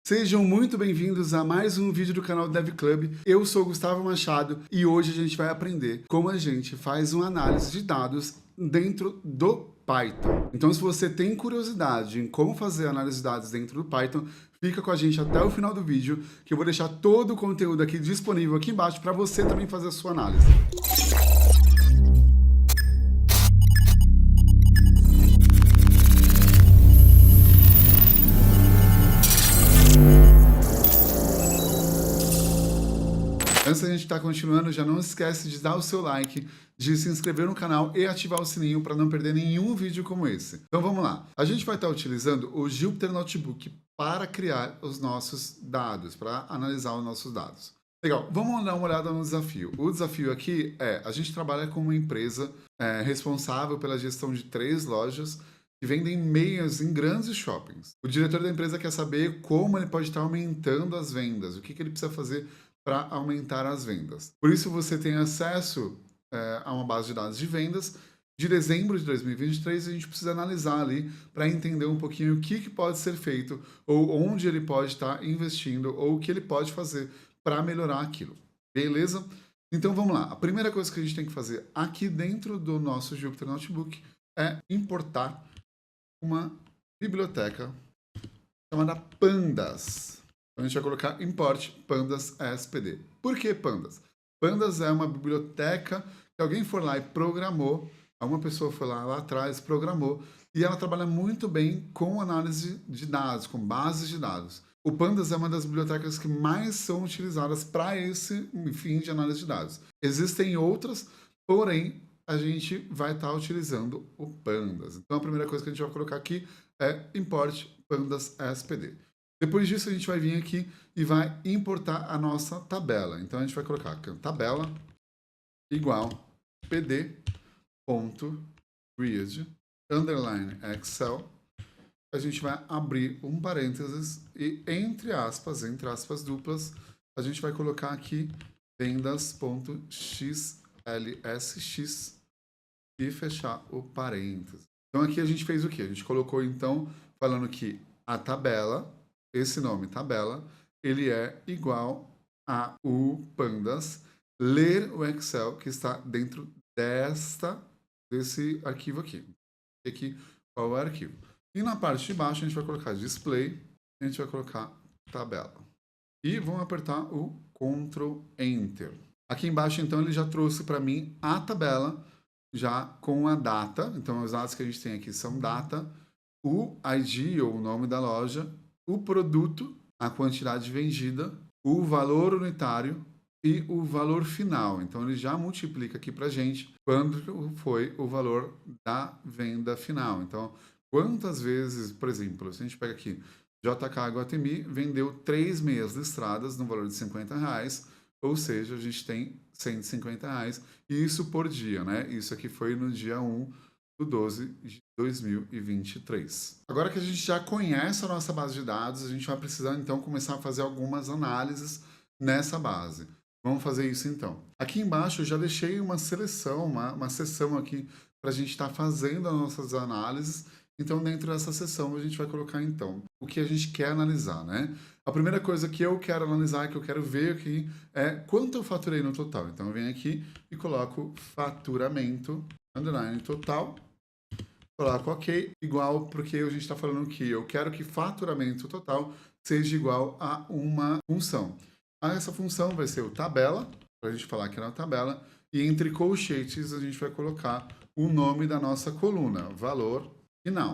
Sejam muito bem-vindos a mais um vídeo do canal do Dev Club. Eu sou o Gustavo Machado e hoje a gente vai aprender como a gente faz uma análise de dados dentro do Python. Então, se você tem curiosidade em como fazer análise de dados dentro do Python, fica com a gente até o final do vídeo, que eu vou deixar todo o conteúdo aqui disponível aqui embaixo para você também fazer a sua análise. Antes da gente estar continuando, já não esquece de dar o seu like, de se inscrever no canal e ativar o sininho para não perder nenhum vídeo como esse. Então vamos lá. A gente vai estar utilizando o Jupyter Notebook para criar os nossos dados, para analisar os nossos dados. Legal, vamos dar uma olhada no desafio. O desafio aqui é, a gente trabalha com uma empresa responsável pela gestão de 3 lojas que vendem meias em grandes shoppings. O diretor da empresa quer saber como ele pode estar aumentando as vendas, o que ele precisa fazer para aumentar as vendas. Por isso você tem acesso a uma base de dados de vendas de dezembro de 2023 e a gente precisa analisar ali para entender um pouquinho o que pode ser feito ou onde ele pode estar investindo ou o que ele pode fazer para melhorar aquilo. Beleza? Então vamos lá. A primeira coisa que a gente tem que fazer aqui dentro do nosso Jupyter Notebook é importar uma biblioteca chamada Pandas. Então, a gente vai colocar import pandas SPD. Por que pandas? Pandas é uma biblioteca que alguém foi lá e programou, uma pessoa foi lá atrás, programou, e ela trabalha muito bem com análise de dados, com bases de dados. O Pandas é uma das bibliotecas que mais são utilizadas para esse fim de análise de dados. Existem outras, porém, a gente vai estar utilizando o Pandas. Então, a primeira coisa que a gente vai colocar aqui é import pandas SPD. Depois disso, a gente vai vir aqui e vai importar a nossa tabela. Então, a gente vai colocar tabela igual pd.read underline Excel. A gente vai abrir um parênteses e entre aspas duplas, a gente vai colocar aqui vendas.xlsx e fechar o parênteses. Então, aqui a gente fez o quê? A gente colocou, então, falando que a tabela, esse nome tabela, ele é igual a o pandas ler o Excel que está dentro desse arquivo aqui. Aqui qual é o arquivo. E na parte de baixo a gente vai colocar display, a gente vai colocar tabela. E vamos apertar o Ctrl Enter. Aqui embaixo então ele já trouxe para mim a tabela já com a data. Então os dados que a gente tem aqui são data, o ID ou o nome da loja, o produto, a quantidade vendida, o valor unitário e o valor final. Então, ele já multiplica aqui para a gente quando foi o valor da venda final. Então, quantas vezes, por exemplo, se a gente pega aqui, JK Iguatemi vendeu 3 meias listradas no valor de R$50, ou seja, a gente tem R$150, e isso por dia, né? Isso aqui foi no dia 1/12 de 2023. Agora que a gente já conhece a nossa base de dados, a gente vai precisar então começar a fazer algumas análises nessa base. Vamos fazer isso então. Aqui embaixo eu já deixei uma seleção, uma seção aqui para a gente estar fazendo as nossas análises. Então dentro dessa seção a gente vai colocar então o que a gente quer analisar, né? A primeira coisa que eu quero analisar, que eu quero ver aqui, é quanto eu faturei no total. Então eu venho aqui e coloco faturamento, underline total, coloco OK, igual, porque a gente está falando que eu quero que faturamento total seja igual a uma função. Essa função vai ser o tabela, para a gente falar que é uma tabela, e entre colchetes a gente vai colocar o nome da nossa coluna, valor final.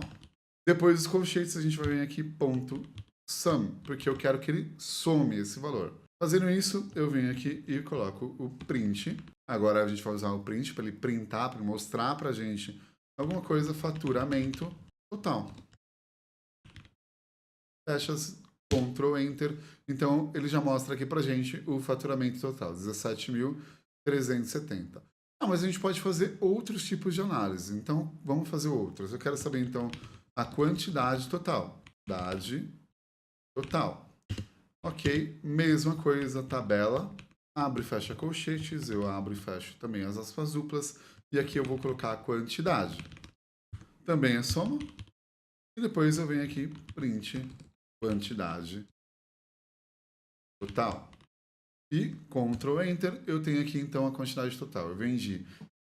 Depois dos colchetes a gente vai vir aqui ponto sum, porque eu quero que ele some esse valor. Fazendo isso, eu venho aqui e coloco o print. Agora a gente vai usar o print para ele printar, para mostrar para a gente alguma coisa, faturamento total. Fecha, Ctrl Enter. Então, ele já mostra aqui pra gente o faturamento total, 17.370. Ah, mas a gente pode fazer outros tipos de análise. Então, vamos fazer outros. Eu quero saber, então, a quantidade total. Quantidade total. Ok, mesma coisa, tabela. Abre e fecha colchetes. Eu abro e fecho também as aspas duplas. E aqui eu vou colocar a quantidade. Também é soma. E depois eu venho aqui, print, quantidade total. E Ctrl Enter, eu tenho aqui então a quantidade total. Eu vendi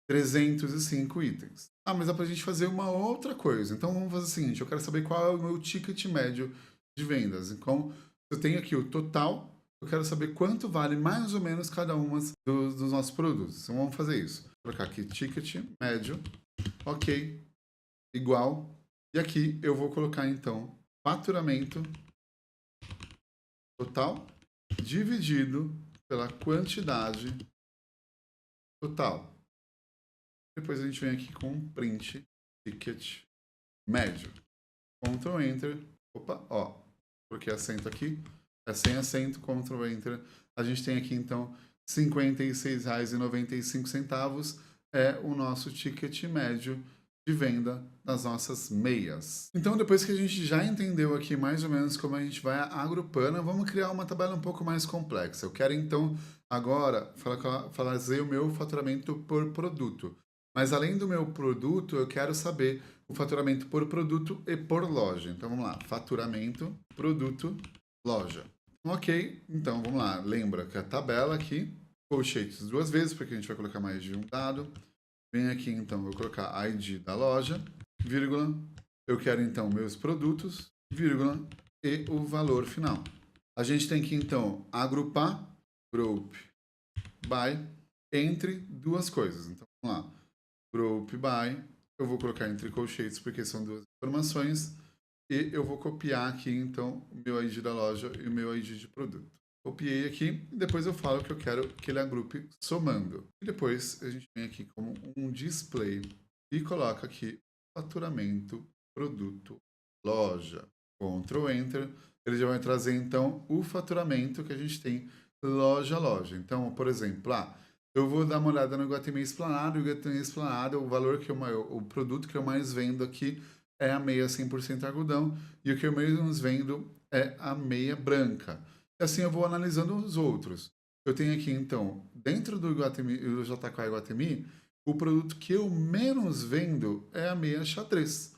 305 itens. Ah, mas dá pra gente fazer uma outra coisa. Então vamos fazer o seguinte, eu quero saber qual é o meu ticket médio de vendas. Então, eu tenho aqui o total, eu quero saber quanto vale mais ou menos cada uma dos nossos produtos. Então vamos fazer isso. Vou colocar aqui ticket médio, ok, igual. E aqui eu vou colocar então faturamento total dividido pela quantidade total. Depois a gente vem aqui com um print ticket médio. Ctrl Enter. Opa, ó. Coloquei acento aqui. É sem acento, Ctrl Enter. A gente tem aqui então R$ 56,95 é o nosso ticket médio de venda das nossas meias. Então, depois que a gente já entendeu aqui mais ou menos como a gente vai agrupando, vamos criar uma tabela um pouco mais complexa. Eu quero então agora fazer o meu faturamento por produto. Mas além do meu produto, eu quero saber o faturamento por produto e por loja. Então vamos lá, faturamento, produto, loja. Ok, então vamos lá. Lembra que a tabela aqui, colchetes 2 vezes, porque a gente vai colocar mais de um dado. Vem aqui então, vou colocar ID da loja, vírgula. Eu quero então meus produtos, vírgula, e o valor final. A gente tem que então agrupar group by entre duas coisas. Então vamos lá. Group by, eu vou colocar entre colchetes porque são duas informações e eu vou copiar aqui então o meu ID da loja e o meu ID de produto. Copiei aqui e depois eu falo que eu quero que ele agrupe somando. E depois a gente vem aqui como um display e coloca aqui faturamento, produto, loja. Ctrl Enter, ele já vai trazer então o faturamento que a gente tem loja a loja. Então, por exemplo, eu vou dar uma olhada no Iguatemi Esplanada. O Iguatemi Esplanada, o valor que o produto que eu mais vendo aqui é a meia 100% algodão e o que eu menos vendo é a meia branca. E assim eu vou analisando os outros. Eu tenho aqui então, dentro do Iguatemi, do JK Iguatemi, o produto que eu menos vendo é a meia xadrez.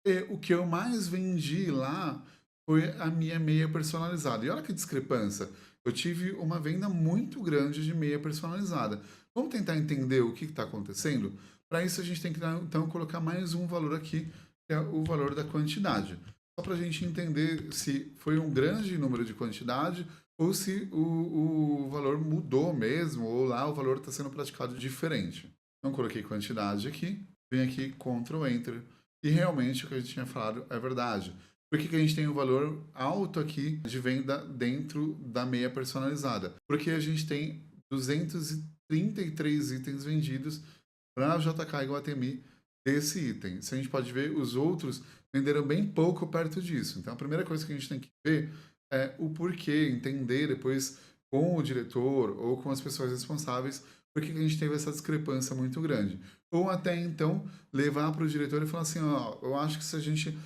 E o que eu mais vendi lá foi a minha meia personalizada. E olha que discrepância. Eu tive uma venda muito grande de meia personalizada. Vamos tentar entender o que está acontecendo? Para isso, a gente tem que, então, colocar mais um valor aqui, que é o valor da quantidade. Só para a gente entender se foi um grande número de quantidade ou se o valor mudou mesmo, ou lá o valor está sendo praticado diferente. Então, coloquei quantidade aqui, vem aqui, Ctrl Enter, e realmente o que a gente tinha falado é verdade. Por que a gente tem um valor alto aqui de venda dentro da meia personalizada? Porque a gente tem 233 itens vendidos para a JK Iguatemi desse item. Se a gente pode ver, os outros venderam bem pouco perto disso. Então, a primeira coisa que a gente tem que ver é o porquê, entender depois com o diretor ou com as pessoas responsáveis por que a gente teve essa discrepância muito grande. Ou até, então, levar para o diretor e falar assim, ó, eu acho que se a gente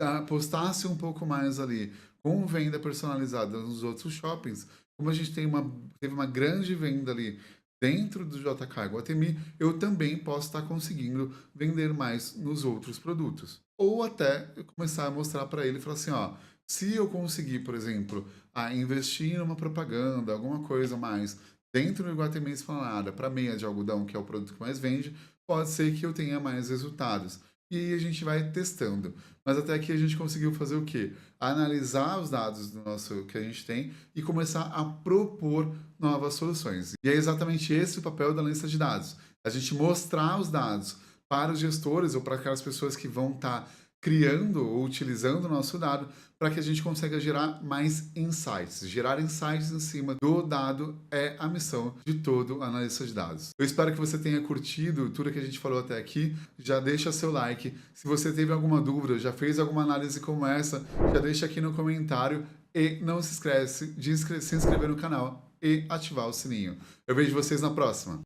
apostasse um pouco mais ali com venda personalizada nos outros shoppings, como a gente teve uma grande venda ali dentro do JK Iguatemi, eu também posso estar conseguindo vender mais nos outros produtos. Ou até começar a mostrar para ele e falar assim, ó, se eu conseguir, por exemplo, investir numa propaganda, alguma coisa mais dentro do Iguatemi Esplanada para meia de algodão, que é o produto que mais vende, pode ser que eu tenha mais resultados. E aí a gente vai testando. Mas até aqui a gente conseguiu fazer o quê? Analisar os dados do nosso que a gente tem e começar a propor novas soluções. E é exatamente esse o papel da lista de dados. A gente mostrar os dados para os gestores ou para aquelas pessoas que vão estar criando ou utilizando o nosso dado para que a gente consiga gerar mais insights. Gerar insights em cima do dado é a missão de todo analista de dados. Eu espero que você tenha curtido tudo que a gente falou até aqui. Já deixa seu like. Se você teve alguma dúvida, já fez alguma análise como essa, já deixa aqui no comentário e não se esquece de se inscrever no canal e ativar o sininho. Eu vejo vocês na próxima.